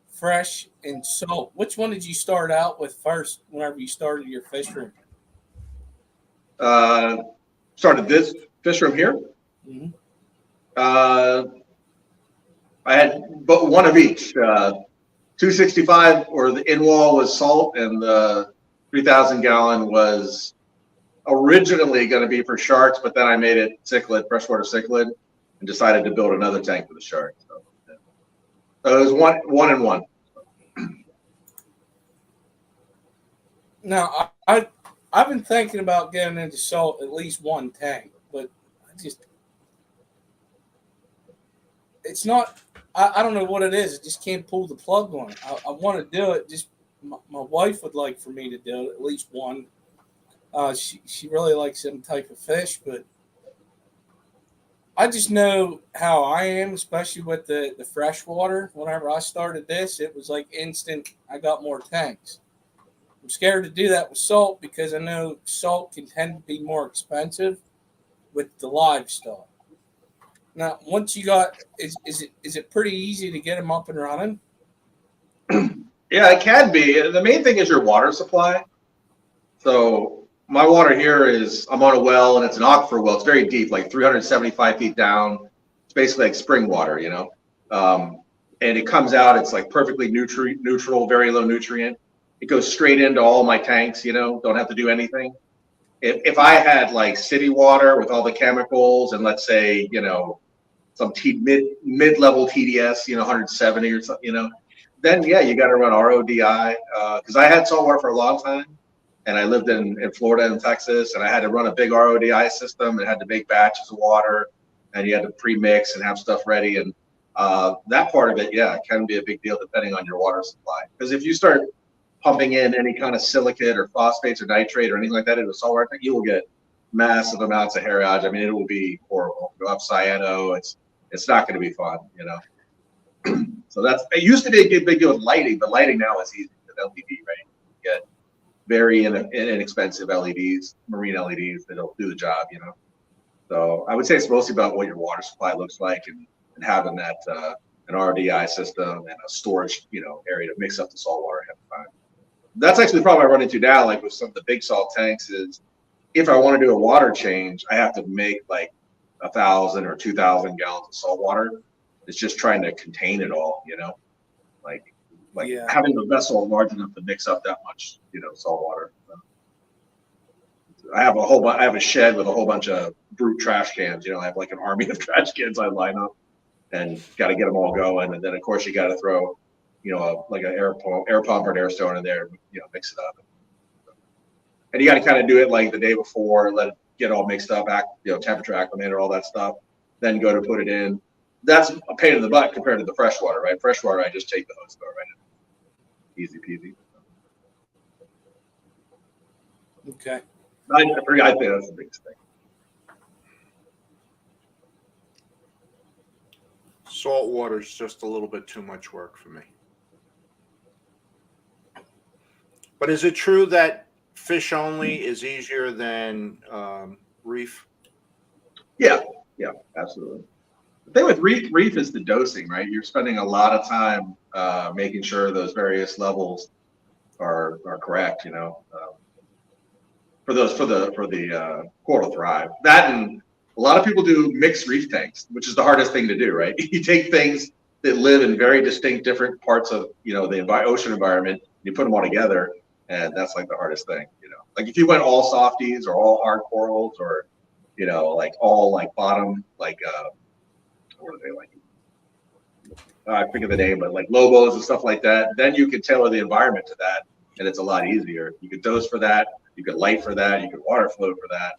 fresh and salt. Which one did you start out with first? Whenever you started your fish room, started this fish room here. Mm-hmm. I had but one of each. 265 or the in wall was salt, and the 3,000 gallon was originally going to be for sharks, but then I made it cichlid, freshwater cichlid, and decided to build another tank for the sharks. So it was one and one. Now I've been thinking about getting into salt at least one tank, but it's not. I don't know what it is. I just can't pull the plug on it. I want to do it. Just my wife would like for me to do it, at least one. She really likes some type of fish, but I just know how I am, especially with the freshwater. Whenever I started this, it was like instant. I got more tanks. I'm scared to do that with salt because I know salt can tend to be more expensive with the livestock. Now, once you got, is it pretty easy to get them up and running? Yeah, it can be. The main thing is your water supply. So my water here I'm on a well, and it's an aquifer well. It's very deep, like 375 feet down. It's basically like spring water, and it comes out. It's like perfectly neutral, very low nutrient. It goes straight into all my tanks. Don't have to do anything. if I had like city water with all the chemicals and let's say, some mid-level TDS, 170 or something, then yeah, you got to run RODI. Because I had saltwater for a long time, and I lived in Florida and Texas, and I had to run a big RODI system and had to make batches of water, and you had to pre-mix and have stuff ready. And that part of it, yeah, can be a big deal depending on your water supply. Because if you start pumping in any kind of silicate or phosphates or nitrate or anything like that into saltwater, you will get massive amounts of heritage. I mean, it will be horrible. You'll have cyano. It's not going to be fun, So it used to be a big deal with lighting, but lighting now is easy with LED, right? You get very inexpensive LEDs, marine LEDs that'll do the job, So I would say it's mostly about what your water supply looks like and having that an RDI system and a storage, area to mix up the salt water ahead of time. That's actually the problem I run into now, like with some of the big salt tanks, is if I want to do a water change, I have to make like 1,000 or 2,000 gallons of salt water. It's just trying to contain it all, like having a vessel large enough to mix up that much, salt water. I have a shed with a whole bunch of brute trash cans. I have like an army of trash cans I line up, and got to get them all going. And then of course you got to throw, like an air pump or an air stone in there, mix it up. And you got to kind of do it like the day before, let it get all mixed up, temperature acclimated, all that stuff. Then go to put it in. That's a pain in the butt compared to the freshwater, right? Freshwater, I just take the hose, go right in. Easy peasy. Okay. I think that's the biggest thing. Salt water is just a little bit too much work for me. But is it true that fish only is easier than reef? Yeah, absolutely. The thing with reef is the dosing, right? You're spending a lot of time making sure those various levels are correct, for the coral to thrive. That, and a lot of people do mixed reef tanks, which is the hardest thing to do, right? You take things that live in very distinct different parts of the ocean environment, you put them all together, and that's like the hardest thing, Like if you went all softies or all hard corals or like all like bottom, like what are they like? I forget the name, but like lobos and stuff like that. Then you can tailor the environment to that, and it's a lot easier. You could dose for that, you could light for that, you could water flow for that.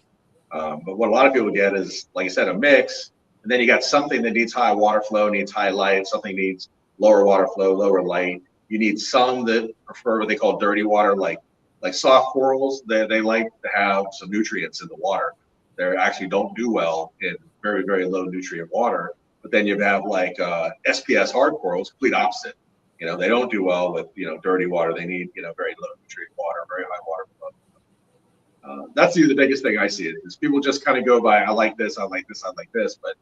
But what a lot of people get is, like I said, a mix, and then you got something that needs high water flow, needs high light, something needs lower water flow, lower light. You need some that prefer what they call dirty water, like soft corals. They like to have some nutrients in the water. They actually don't do well in very, very low nutrient water. But then you have like SPS hard corals, complete opposite. They don't do well with dirty water. They need very low nutrient water, very high water flow. That's the biggest thing I see is people just kind of go by, I like this, I like this, I like this, but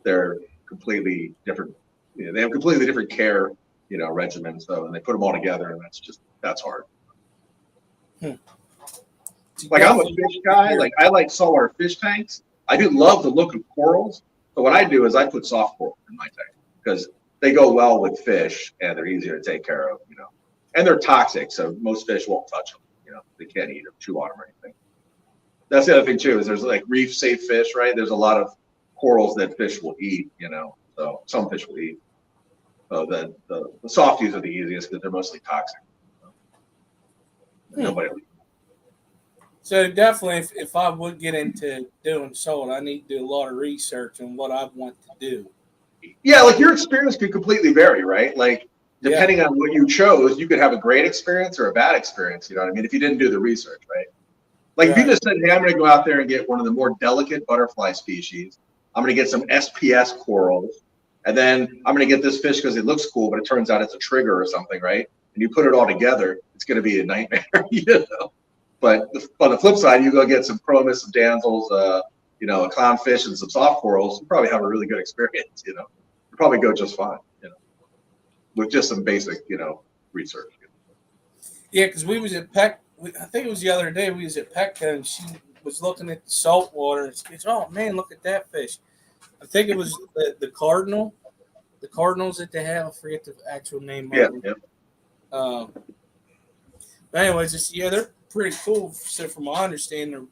they're completely different. They have completely different care, regimens. So, and they put them all together, and that's hard. Like I'm a fish guy. Like I like saltwater fish tanks. I do love the look of corals. So what I do is I put soft coral in my tank because they go well with fish and they're easier to take care of, and they're toxic. So most fish won't touch them. They can't eat them, chew on them or anything. That's the other thing too, is there's like reef safe fish, right? There's a lot of corals that fish will eat, so some fish will eat. So the softies are the easiest because they're mostly toxic. Nobody will eat. So definitely, if I would get into doing salt, I need to do a lot of research on what I want to do. Yeah, like your experience could completely vary, right? Like depending on what you chose, you could have a great experience or a bad experience. You know what I mean? If you didn't do the research, right? Like if you just said, hey, I'm going to go out there and get one of the more delicate butterfly species. I'm going to get some SPS corals, and then I'm going to get this fish because it looks cool, but it turns out it's a trigger or something, right? And you put it all together, it's going to be a nightmare, But on the flip side, you go get some chromis, some damsels, a clownfish, and some soft corals. You probably have a really good experience. You probably go just fine. With just some basic, research. Yeah, because we was at Peck. I think it was the other day. We was at Petco, and she was looking at the salt water. And she goes, "Oh man, look at that fish!" I think it was the cardinal, the cardinals that they have. I forget the actual name. But anyways, they're pretty cool. So from my understanding,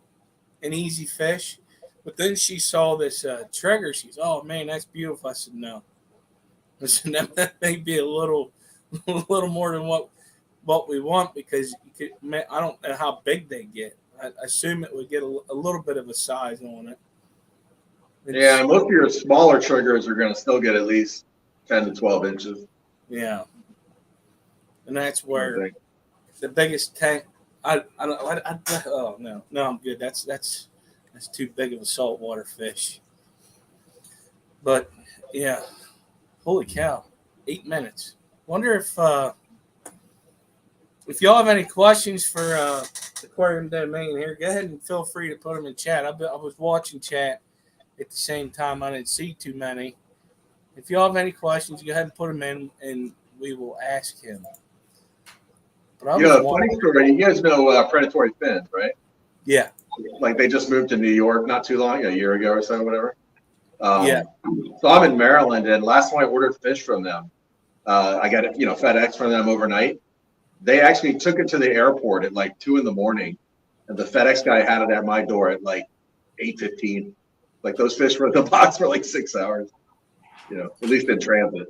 an easy fish. But then she saw this trigger. She's, oh man, that's beautiful. I said, no. I said, that may be a little more than what we want, because I don't know how big they get. I assume it would get a little bit of a size on it. Yeah, most of your smaller triggers are going to still get at least 10 to 12 inches. Yeah, and that's where the biggest tank. Oh no, I'm good. That's too big of a saltwater fish. But yeah, holy cow, 8 minutes. Wonder if y'all have any questions for Aquarium Domain here, go ahead and feel free to put them in chat. I was watching chat at the same time. I didn't see too many. If y'all have any questions, go ahead and put them in, and we will ask him. But funny story. You guys know predatory fins, right? Yeah. Like they just moved to New York not too long, a year ago or so, whatever. Yeah. So I'm in Maryland, and last time I ordered fish from them, I got it, FedEx from them overnight. They actually took it to the airport at like 2 a.m, and the FedEx guy had it at my door at like 8:15. Like those fish were in the box for like 6 hours. At least in transit.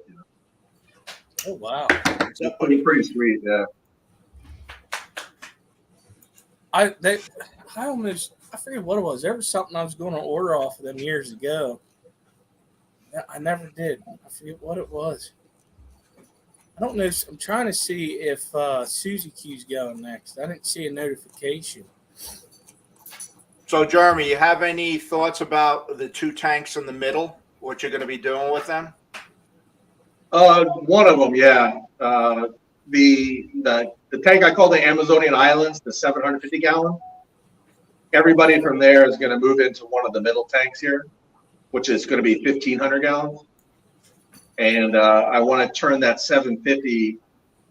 Oh wow, that's pretty sweet. Yeah. I forget what it was. There was something I was going to order off of them years ago. I never did. I forget what it was. I don't know. I'm trying to see if Susie Q's going next. I didn't see a notification. So, Jeremy, you have any thoughts about the 2 tanks in the middle? What you're going to be doing with them? One of them, yeah. The tank I call the Amazonian Islands, the 750 gallon. Everybody from there is going to move into one of the middle tanks here, which is going to be 1,500 gallons. And I want to turn that 750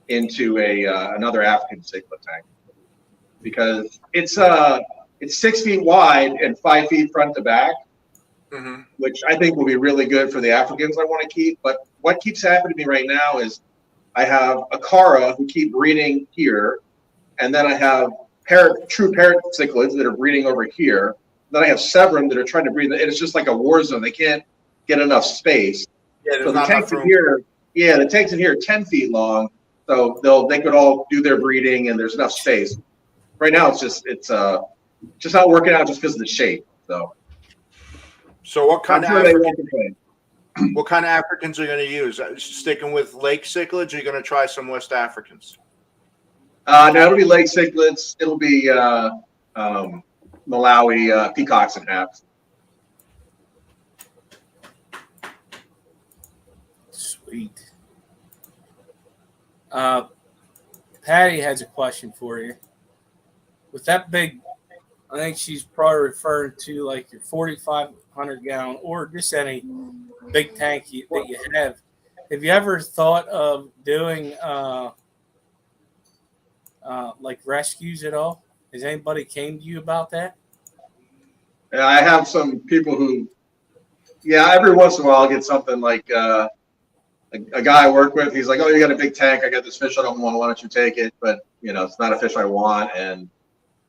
into another African cichlid tank, because it's 6 feet wide and 5 feet front to back, which I think will be really good for the Africans I want to keep. But what keeps happening to me right now is I have Acara who keep breeding here, and then I have true parrot cichlids that are breeding over here. Then I have Severin that are trying to breed, and it's just like a war zone. They can't get enough space. Yeah, so the tanks in here, the tanks in here are 10 feet long, so they could all do their breeding, and there's enough space. Right now, it's just not working out just because of the shape. So what kind of Africans are you going to use? Sticking with lake cichlids, or are you going to try some West Africans? No, it'll be lake cichlids. It'll be Malawi peacocks and haps. Sweet. Patty has a question for you. With that big, I think she's probably referring to like your 4,500 gallon or just any big tank that you have. Have you ever thought of doing like rescues at all? Has anybody came to you about that? Yeah, I have some people who, every once in a while I'll get something like a guy I work with. He's like, "Oh, you got a big tank. I got this fish I don't want. Why don't you take it?" But it's not a fish I want. And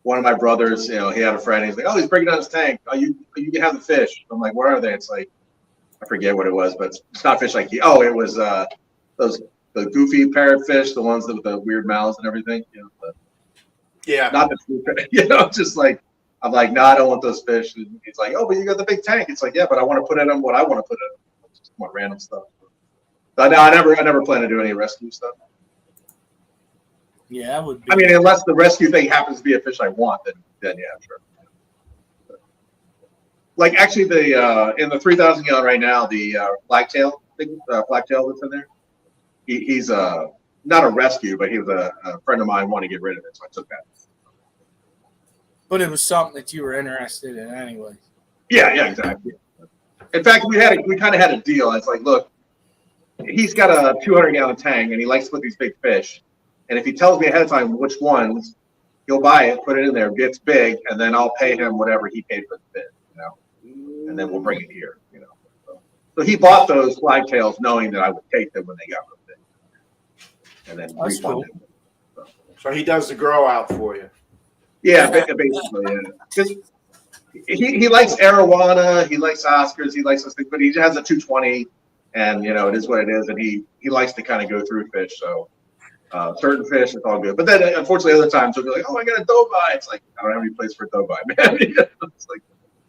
one of my brothers, he had a friend. He's like, "Oh, he's breaking down his tank. Oh, you can have the fish." I'm like, "What are they?" It's like, I forget what it was, but it's not fish like it was the goofy parrotfish, the ones with the weird mouths and everything. Not the just like, I'm like, "No, I don't want those fish." And he's like, "Oh, but you got the big tank." It's like, "Yeah, but I want to put in them what I want to put in. I just want random stuff." So I never plan to do any rescue stuff. Yeah, I would. I mean, unless the rescue thing happens to be a fish I want, then yeah, sure. Like actually, in the 3,000 gallon right now, the blacktail that's in there. He's not a rescue, but he was a friend of mine wanted to get rid of it, so I took that. But it was something that you were interested in anyway. Yeah, exactly. In fact, we kind of had a deal. It's like, look, he's got a 200 gallon tank, and he likes to put these big fish. And if he tells me ahead of time which ones, he'll buy it, put it in there, gets big, and then I'll pay him whatever he paid for the fish, and then we'll bring it here, So he bought those flagtails knowing that I would take them when they got real big, and then refund them. So he does the grow out for you. Yeah, basically, yeah. he likes arowana, he likes Oscars, he likes those things, but he has a 220, and it is what it is, and he likes to kind of go through fish. So certain fish, it's all good. But then unfortunately, other times he'll be like, "Oh, I got a dovi." It's like I don't have any place for a dovi, man. It's like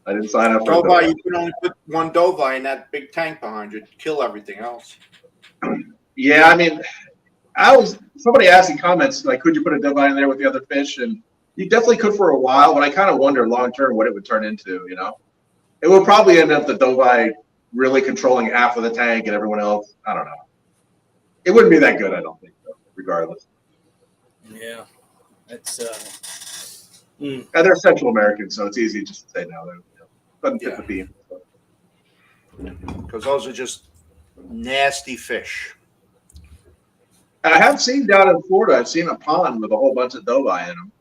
I didn't sign up for a Dovi, dovi. you can only put one dovi in that big tank behind you to kill everything else. Yeah, I mean, somebody asked in comments like, could you put a dovi in there with the other fish? And you definitely could for a while, but I kind of wonder long term what it would turn into. It would probably end up the dovi really controlling half of the tank and everyone else. I don't know. It wouldn't be that good, I don't think, though, regardless. Yeah, that's And they're Central American, so it's easy just to say no. Doesn't fit the theme. Because those are just nasty fish. I have seen down in Florida, I've seen a pond with a whole bunch of dovi in them,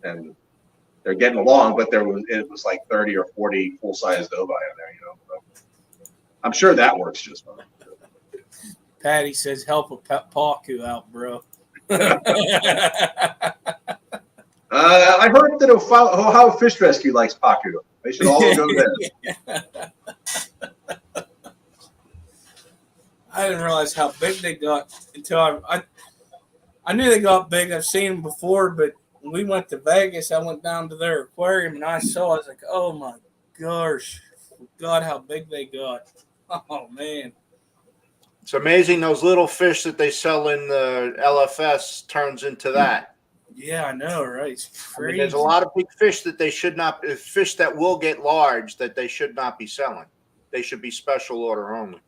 and they're getting along, but it was like 30 or 40 full-size dovi in there, So I'm sure that works just fine. Patty says, "Help a Paku out, bro." I heard that Ohio Fish Rescue likes Paku. They should all go there. I didn't realize how big they got until I knew they got big. I've seen them before, but when we went to Vegas, I went down to their aquarium and I was like, "Oh my gosh, God, how big they got!" Oh man. It's amazing those little fish that they sell in the LFS turns into that. Yeah, I know, right? It's crazy. I mean, there's a lot of big fish that they should not, fish that will get large that they should not be selling. They should be special order only.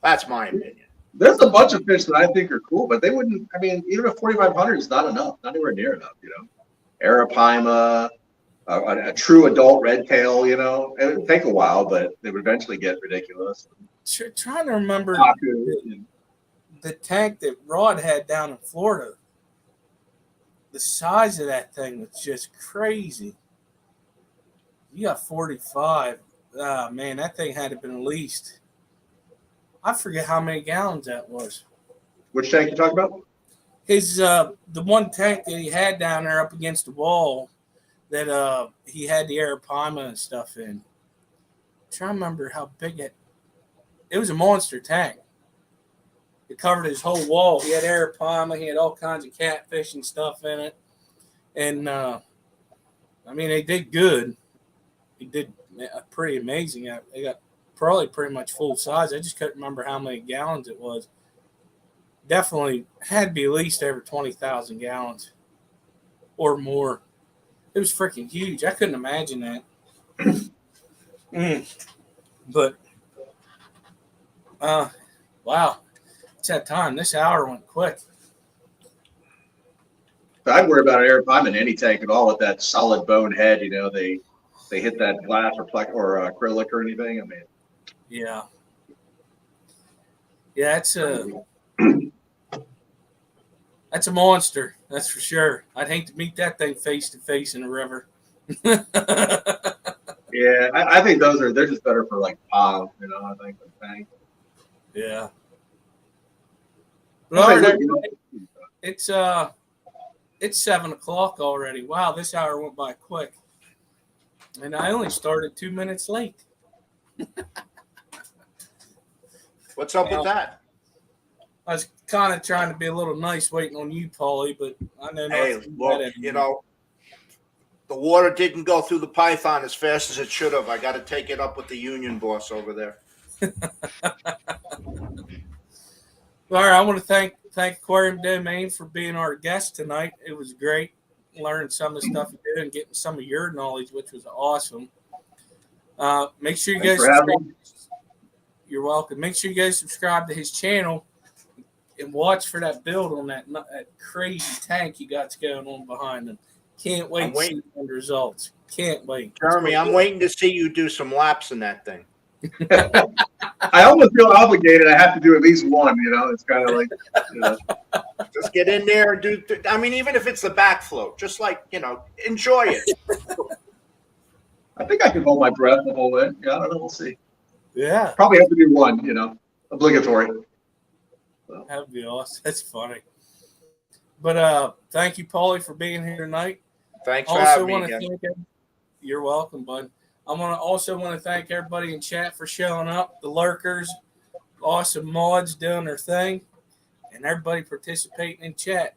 That's my opinion. There's a bunch of fish that I think are cool, but they wouldn't. I mean, even a 4,500 is not enough, not anywhere near enough. Arapaima, a true adult red tail. It would take a while, but they would eventually get ridiculous. Trying to remember Paku, the tank that Rod had down in Florida. The size of that thing was just crazy. You got 45. Oh, man, that thing had to have been at least. I forget how many gallons that was. Which tank you talking about? The one tank that he had down there up against the wall that he had the Arapaima and stuff in. I'm trying to remember how big it was a monster tank. It covered his whole wall. He had Arapaima. He had all kinds of catfish and stuff in it. And, they did good. He did pretty amazing. They got probably pretty much full size. I just couldn't remember how many gallons it was. Definitely had to be at least over 20,000 gallons or more. It was freaking huge. I couldn't imagine that. But, wow. It's that time. This hour went quick. I'd worry about an Arapaima in any tank at all with that solid bone head. They hit that glass or acrylic or anything. I mean, yeah, it's that's a monster. That's for sure. I'd hate to meet that thing face to face in a river. Yeah, I think they're just better for like ponds. I think the tank. Yeah. But all right, it's 7 o'clock already. Wow, this hour went by quick, and I only started 2 minutes late. What's up with that? I was kind of trying to be a little nice, waiting on you, Paulie, but I know. Hey, look, the water didn't go through the python as fast as it should have. I got to take it up with the union boss over there. All right, I want to thank Aquarium Domain for being our guest tonight. It was great learning some of the stuff you did and getting some of your knowledge, which was awesome. Make sure you guys subscribe. You're welcome. Make sure you guys subscribe to his channel and watch for that build on that crazy tank you got going on behind him. Can't wait to see the results. Can't wait. Jeremy, I'm waiting to see you do some laps in that thing. I almost feel obligated. I have to do at least one. It's kind of like, just get in there and do. I mean, even if it's the backflow, just like enjoy it. I think I can hold my breath the whole way. Yeah, I don't know. We'll see. Yeah, probably have to do one. Obligatory. So. That would be awesome. That's funny. But thank you, Paulie, for being here tonight. Thanks for having me again. You're welcome, bud. also want to thank everybody in chat for showing up, the lurkers, awesome mods doing their thing, and everybody participating in chat.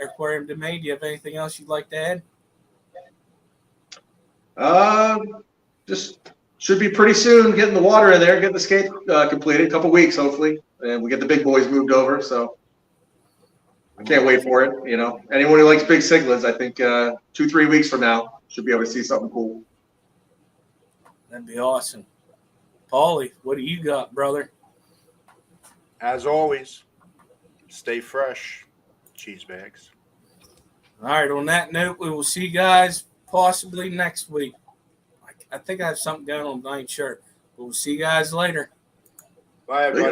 Aquarium Domain, do you have anything else you'd like to add? Just should be pretty soon getting the water in there, getting the escape completed, a couple weeks hopefully, and we get the big boys moved over. So I can't wait for it. You know, anyone who likes big cichlids, I think 2-3 weeks from now should be able to see something cool. That'd be awesome. Paulie, what do you got, brother? As always, stay fresh, cheese bags. All right, on that note, we will see you guys possibly next week. I think I have something going on, I ain't sure. But we'll see you guys later. Bye, everybody.